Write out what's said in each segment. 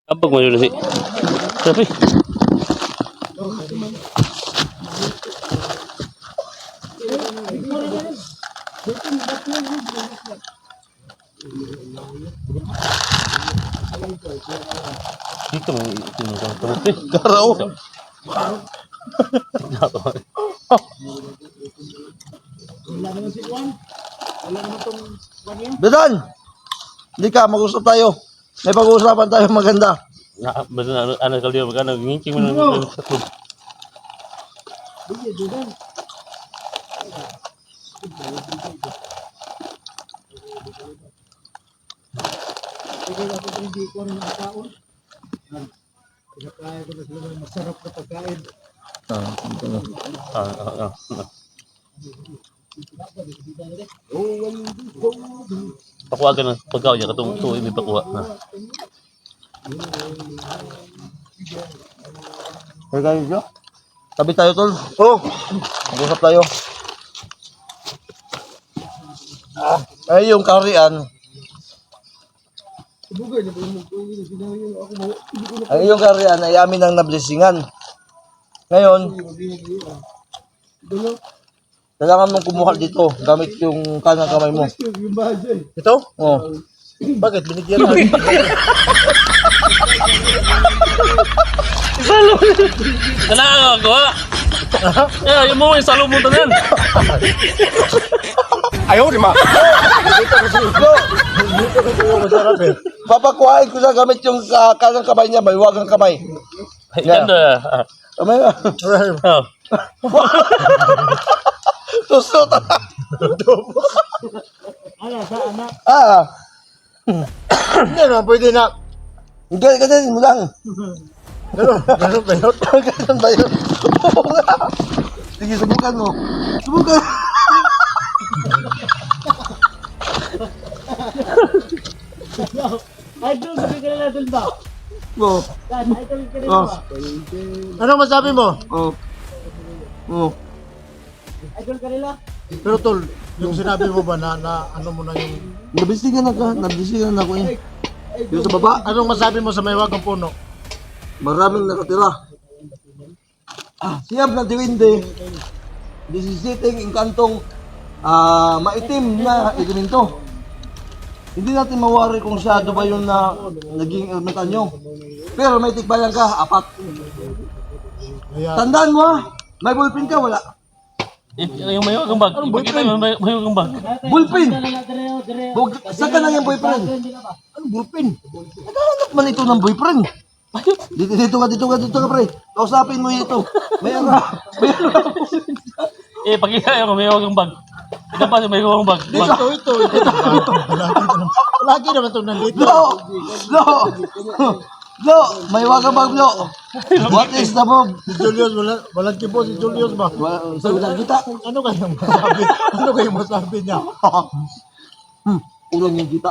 Kapag mo yun si. Tapi. Dito mo itinutang. Karaw. Bedan! Hindi ka, mag-usap tayo. May pag-uusapan tayo maganda. Basta ano kalau dia magkano ngincing mo ng sa. Masarap na pagkain. Pakuha ka ng pagkaw niya katong tuwi may pakuha na. Hey guys, yo. Tabi tayo, tol. Oh, mag-usap tayo. Ay, yung karian. Ang iyong karian ay amin ang nablessingan. Ngayon, kailangan mong kumuha dito gamit yung kanang kamay mo. Ito? Oh. Bakit? Binigyan na. Salo. Kana ako. Yung mo yung salo mo tanan. Ayaw, di ma. Dito kasi yung masarap eh. Papakuhain ko siya gamit yung kanang kamay niya, may wagang kamay. Ganda. Kamay na. Susot. Hindi naman, pwede na. Ganyan mo lang. Ganun ba yun? Ganun ba yun? Sige, subukan mo. Subukan. Idol, sabi ka na natin ba? Oh. Idol ka rin Oh. ba? Anong masabi mo? Oh. Oh. Idol ka nila? Pero tol, yung sinabi mo ba na ano mo na yung... Nabisigan na ako eh. Yung sa baba, Anong masabi mo sa may wagang puno? maraming nakatira. Siyab na diwinde. This is sitting in kantong maitim na elemento. Hindi natin mawari kung shadow ba yun na naging elemental nyo. Pero may tikbayan ka, 4. Kaya, Tandaan mo ha, may ballpen ka, wala. Yung mayo kang bag. Ipakita yung mayo kang bag. Ballpen! Saan ka na yung boyfriend? Ano ballpen? Naghahanap man ito ng boyfriend. Dito ka pre. Kausapin mo ito. Mayroon na. Pakita yung mayo kang bag. Ito pa yung mayo kang bag. ito. Lagi naman ito nandito. Lo, may wagang bag, Lo. What is the move? Si Julius, walang tipo si Julius ba? Sa ulang kita. Ano kayong masabi? Ano kayong masabi niya? Ulang yung kita.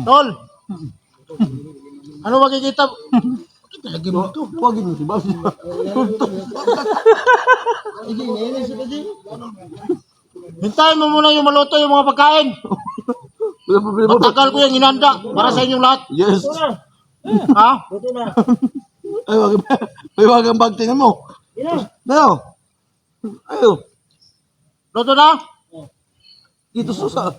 Tol! Ano makikita? Lagi mo ito. Huwag yun, diba? Hintayin mo muna yung maluto yung mga pagkain. Wala problema. Matagal ko yung inanda para sa inyong lahat. Yes. Ha? Ay, may wagang bag. Tingnan mo. Ano? Ayo. Luto na? Dito susa.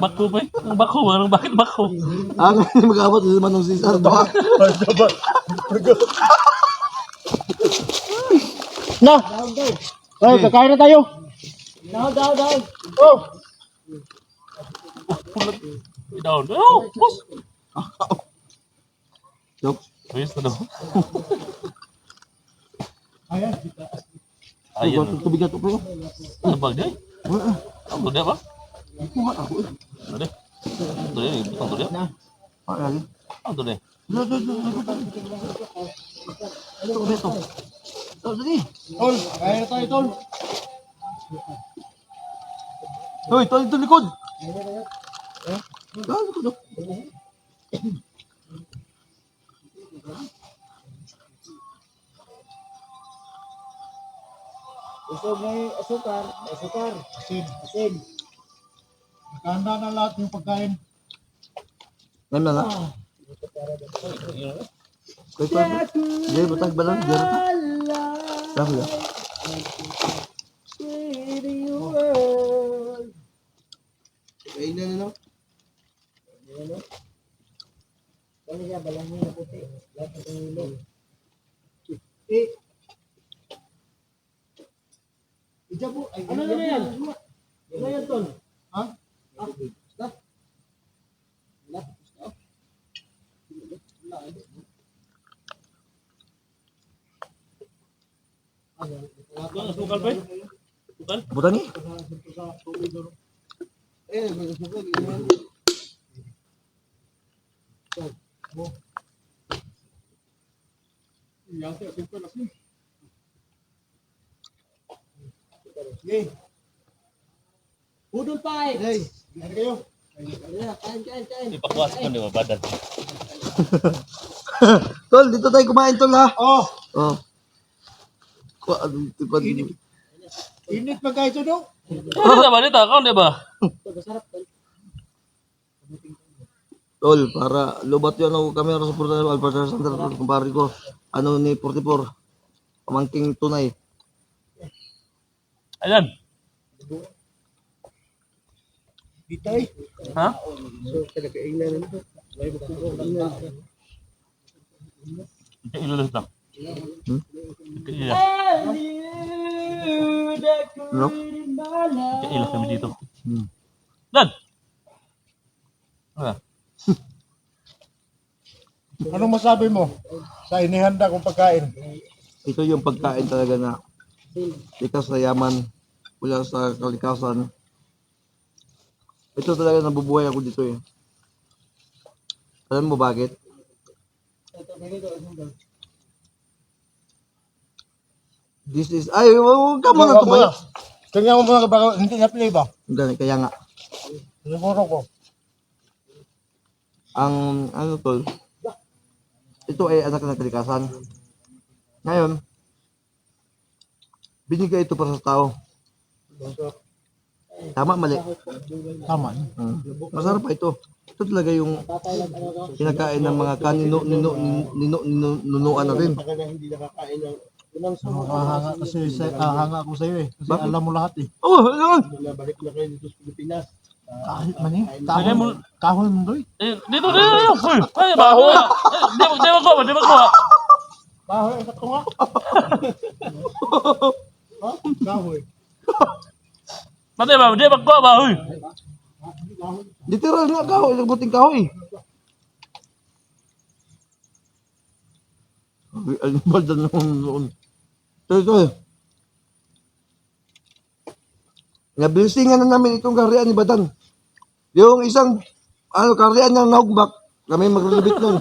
Bako ba? Ang bako. Bakit bako? Ang mag-abot sa Manong Cesar. Baka. Na! Ay, kakain na tayo. Daw. Oh! Down. Oh, boss. Yup. Ayos na daw. Ayan. Ayun. Tubig na ito pa yun. Ano bag dia? Ang tuloy ba? Kuha ako eh. Tuloy. Tuloy. Ang tuloy. Ay, ay. Ang tuloy. Ito. Sige. Tol, kakain na tayo, tol. Hoy, ito likod. Likod. Gusto may asukar. Asin. Asin. Handa na lahat yung pagkain. Ngayon na na. Wait, wait. Hindi, batag ba lang? Diyan pa. Sabi lang. Kainan na no? Ano siya, balang mo na puti. Lahat ng pangilog. Ija po. Ano na yan? Ano yan, Tol? Ha? Sukal pa eh. Sukal? Butan ni. Budol pa eh. Hey, Ano kayo? Kain. Ipakwas ko di ba badan. tol, dito tayo kumain tol ha. Oh, Oh. Dito pa din. init pa guys ano? Ano na ba dito? Kaon di ba? Tol, para lubat yun ako kami sa Portal Alberta Center kumpare ko. Ano ni 44. Pamangking tunay. Ayan. Bitay. Ha? Ilulos lang. Ilulos. No? Ilulos kami dito. Hmm. Dan! Ah. Anong masabi mo sa inihanda kong pagkain? Ito yung pagkain talaga na likas sa yaman, mula sa kalikasan. Ito talaga nabubuhay ako dito eh. Alam mo bakit? This is, ay, huwag ka muna tumayo. Tingnan mo muna baka hindi na play ba? Ganun, kaya nga, Siguro ko. ang ano tol, ito ay anak ng kalikasan. Ngayon, binigay ito para sa tao. Tama, mali. Tama. Masarap pa ito. Ito talaga yung kinakain ng mga ninunuan natin. Hanga kasi hanga ako sa iyo eh. Kasi alam mo lahat eh. Oh, ano? Kahit man eh. Lagay mo. Kahoy mo doy. Dito. Uy! Ay, ba? Di ba ko? Kahoy sa tunga. Ha? Kahoy. Mati ba? Di ba ko ba? Uy! Literal nga kahoy, nagbuting kahoy. Ano ba dyan noon? Ito. Nablisingan na namin itong karian ni Badan. Yung isang karian ng naugbak, kami maglulubit nun.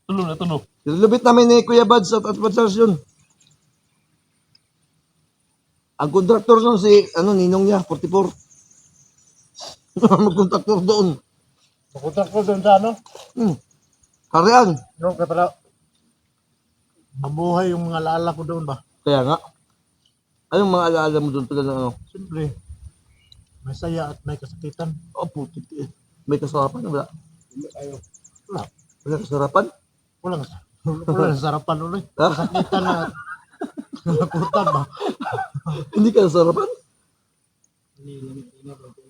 Tulo. Nilulubit namin ni Kuya Bads at Adventures yun. Ang kontraktor nun si, ninong niya, 44. Mag-kontraktor doon. Pakutak ko doon sa ano? Karian. Doon ka pala. Mabuhay yung mga alaala ko doon ba? Kaya nga. Anong mga alaala mo doon pala ng ano? Siyempre. May saya at may kasakitan. Oh, putik eh. May kasarapan na wala? Wala. Wala kasarapan? Wala sarapan ulit. Ha? Kasakitan na nakutan ba? Hindi ka nasarapan?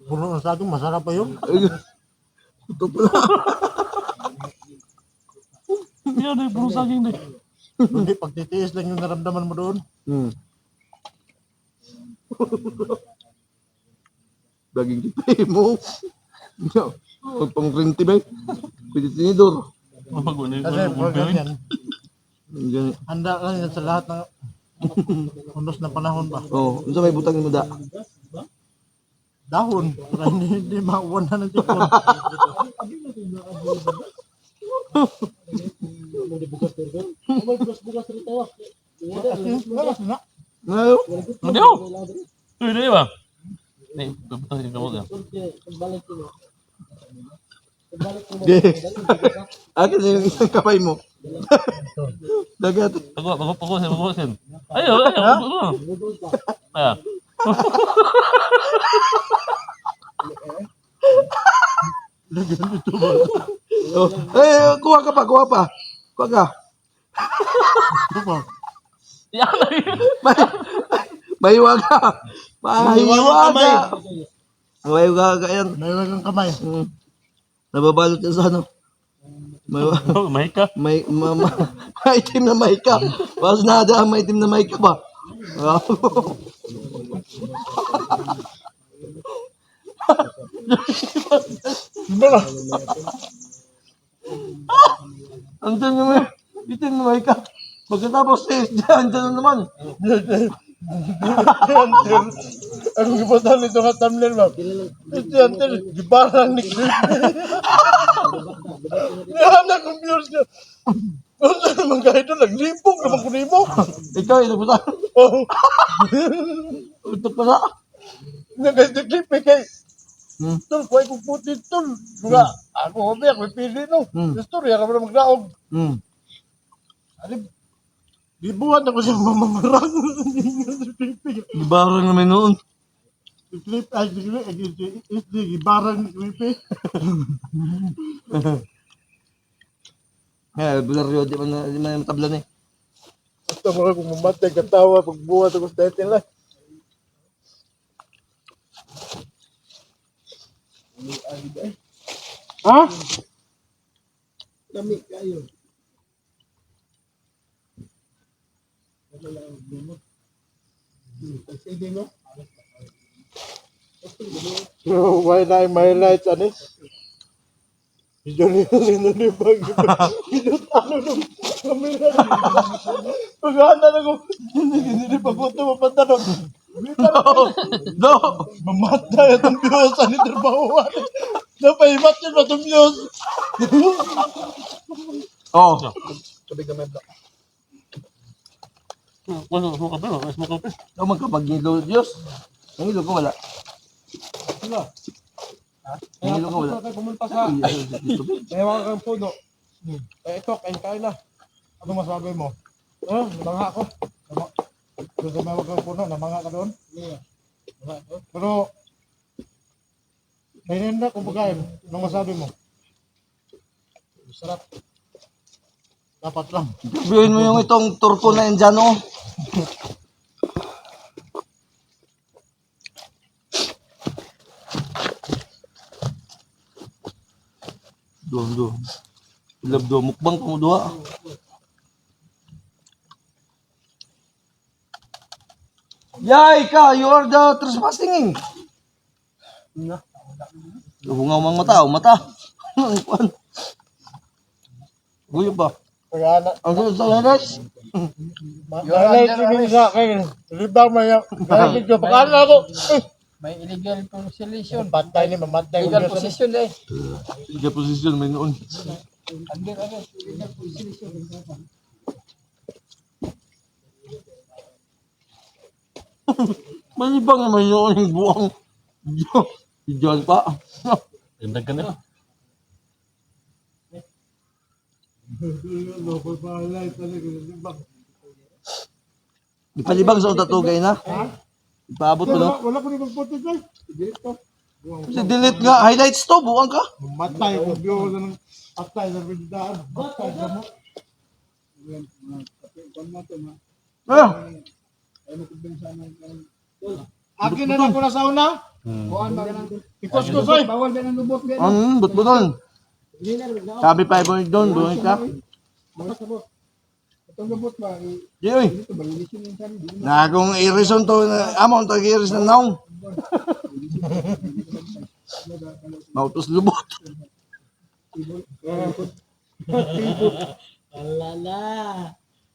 Puno ng saging, masarap pa yun. Ito pala. Yan eh, puro saging din. Hindi, pagtitiis lang yung naramdaman mo doon. Daging kitay mo. Pag pang rinti ba? Pwede tinidor. Kasi pag ganyan, Ganyan. handa lang yan sa lahat ng unos na panahon ba? Oh, unsa may butang mo da? Dahon, para hindi mauwanan ng tipon. Ngayo? Hindi ako. Uy, di ba? Nih, betul sih kamu kan. Akin na yung isang kamay mo. Dagat. Bagusin. Ayo. Ayo. Oh, kuha ka pa, kuha pa. Kuha ka. Yan na yun. Mahiwaga. Mahiwaga. Mahiwaga yan. Mayroon kang kamay. Nababalot yan sa ano. Oh, may ka. Maitim na maika. Mas nada ang maitim na maika ba? Andyan yung itim na maika. Pagkatapos andyan na naman. Ang gibutan nito nga thumbnail ba? Ito yan, gibarang ni Clip. Yan ang viewers niya. Ano naman kahit doon, naglipong naman ko nimo. Ikaw, inabutan. Oh, Ito pala. nagkahit ni Clip eh kay. Tol, kuhay kong puti tol. Mga, ako kami, ako pili no. Istorya ka mo na magdaog. Alib, dibuhan ako siyang mamamarang. Ibarang namin noon. Si Clip, ay, gibarang ni Clip eh. Bularyo, di man matablan eh. Basta mga kung mamatay, katawa, pagbuhat ako sa dahil nila. Ha? Kami kayo. Sige mo. So, why na yung highlights, ano? Johnny Rosino ni Bag. Ano nung kamera. Pag-aana na ko. Hindi pa po ito mapantanong. No! Mamatay itong Diyos. Ano yung trabahuan? Napahimat yun itong Diyos. Oh. Sabig naman ba? Smoke ka ba? Smoke ka ba? Ikaw magkapag-ilo, Diyos. Ang ilo ko wala. Ano? Ang ilo ko wala. Kaya pumunta sa ewan kang puno. Ito, kain na. Ano masabi mo? Namangha ko. Doon sa may wagang puno, namangha ka doon? Pero, nahinenda kung pagkain. Anong masabi mo? Sarap. Dapat lang. Sabihin mo yung itong turko na yan dyan, oh. Doon. Ilab doon. Mukbang ka mo doha. Yay ka! You are the trespassing. Hungaw mang mata. Mata. Guyo ba? Kaya Ang sunod sa lalas. Highlight yung sa akin. Ribang may video. Pagkala ako. May illegal possession. Pantay ni mamantay. Illegal possession eh. Ika posisyon may noon. Illegal possession. Malibang naman yun yung buwang. Diyan pa. Ganda ka na. Ipalibang sa utatugay na. Ipaabot mo no? Wala ko ni magputi tayo. Si delete nga. Highlights to. Buwang ka. Matay ko biyo ko ng atay sa bindaan. Matay ka mo. Ah. Akin na lang ko na sa una. Ikos ko soy. Bawal ba ng lubot ba? But-buton. Sabi pa ibon doon. Buwang ka. Itong lubot ba? Di oy. Ito ba? Ilisyon yung saan? Na kung i-reason to. Amon to i-iris na naong. Mautos lubot. Alala.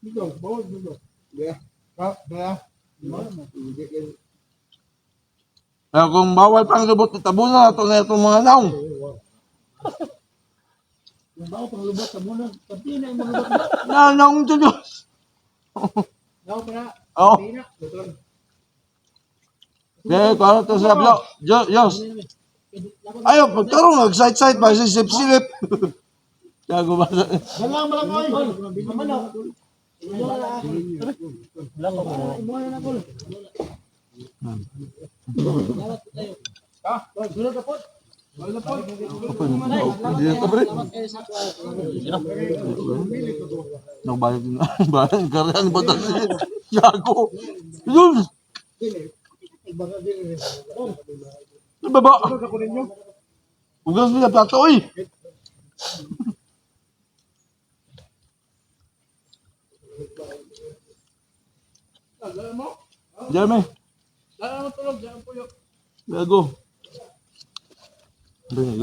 Dito, bawal dito. Kaya, Kung bawal pang lubot, itabunan na ito na itong mga naong. Yung bawal pang lubot sa muna. Pati na yung mga lubot na. Naong Diyos. Bawal pa na. Oo. Pati na. Kaya kung ano ito sa blog. Diyos. Ayaw, pagkaroon, nag-side-side pa, silip-silip. Gago ba? dalang mo lang ko. Mamano. Apa ni? Dia apa bre? Nak bayar din. Bayar karyan ba ta si Yago? Yun. Baba. Ugas niya plato oy. Jeremy. Yago. Bring,